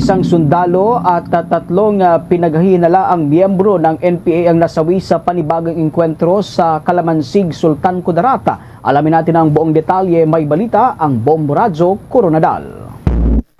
Isang sundalo at tatlong pinaghihinalaang miyembro ng NPA ang nasawi sa panibagong engkwentro sa Calamansig, Sultan Kudarat. Alamin natin ang buong detalye, may balita ang Bombo Radyo Coronadal.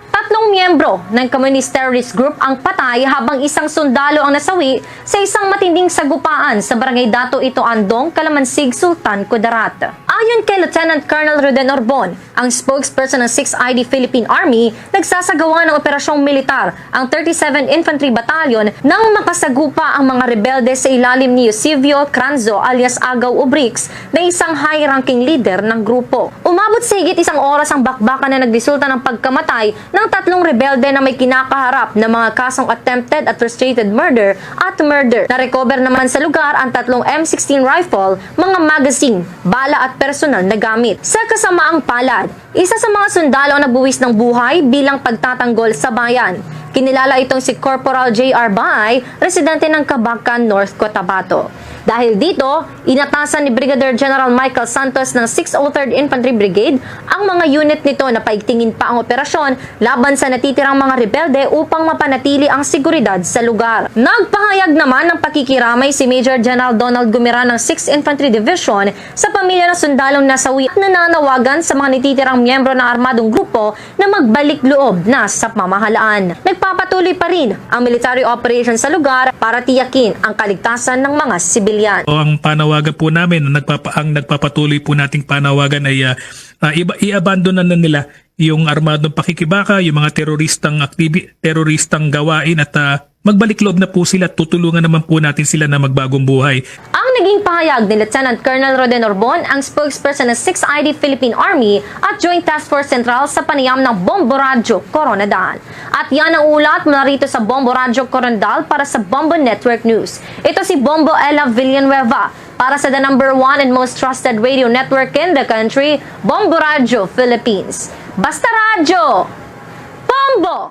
Tatlong miyembro ng Communist Terrorist Group ang patay habang isang sundalo ang nasawi sa isang matinding sagupaan sa Barangay Dato Ito Andong, Calamansig, Sultan Kudarat. Ayon kay Lieutenant Colonel Roden Orbon, ang spokesperson ng 6th ID Philippine Army, nagsasagawa ng operasyong militar ang 37 Infantry Battalion nang makasagupa ang mga rebelde sa ilalim ni Eusebio Cranzo alias Agaw Ubrix na isang high-ranking leader ng grupo. Umabot sa higit isang oras ang bakbakan na nagresulta ng pagkamatay ng tatlong rebelde na may kinakaharap na mga kasong attempted at frustrated murder at murder. Na-recover naman sa lugar ang tatlong M16 rifle, mga magazine, bala at personal na gamit. Sa kasamaang palad, isa sa mga sundalo ang nabuwis ng buhay bilang pagtatanggol sa bayan. Kinilala itong si Corporal J.R. Baay, residente ng Kabakan, North Cotabato. Dahil dito, inatasan ni Brigadier General Michael Santos ng 603rd Infantry Brigade ang mga unit nito na paigtingin pa ang operasyon laban sa natitirang mga rebelde upang mapanatili ang seguridad sa lugar. Nagpahayag naman ng pakikiramay si Major General Donald Gumira ng 6th Infantry Division sa pamilya ng sundalong nasawi at nananawagan sa mga natitirang miyembro ng armadong grupo na magbalik loob na sa pamahalaan. Nagpapatuloy pa rin ang military operation sa lugar para tiyakin ang kaligtasan ng mga sibilyan. O ang panawagan po namin, ang nagpapatuloy po nating panawagan ay i-abandon na nila yung armadong pakikibaka, yung mga teroristang gawain at magbalik loob na po sila at tutulungan naman po natin sila na magbagong buhay. Ang naging pahayag ni Lieutenant Colonel Roden Orbon, ang spokesperson ng 6th ID Philippine Army at Joint Task Force Central sa panayam ng Bombo Radyo Coronadal. At yan ang ulat mula rito sa Bombo Radyo Coronadal para sa Bombo Network News. Ito si Bombo Ella Villanueva para sa the #1 and most trusted radio network in the country, Bombo Radyo Philippines. Basta Radyo! Bombo!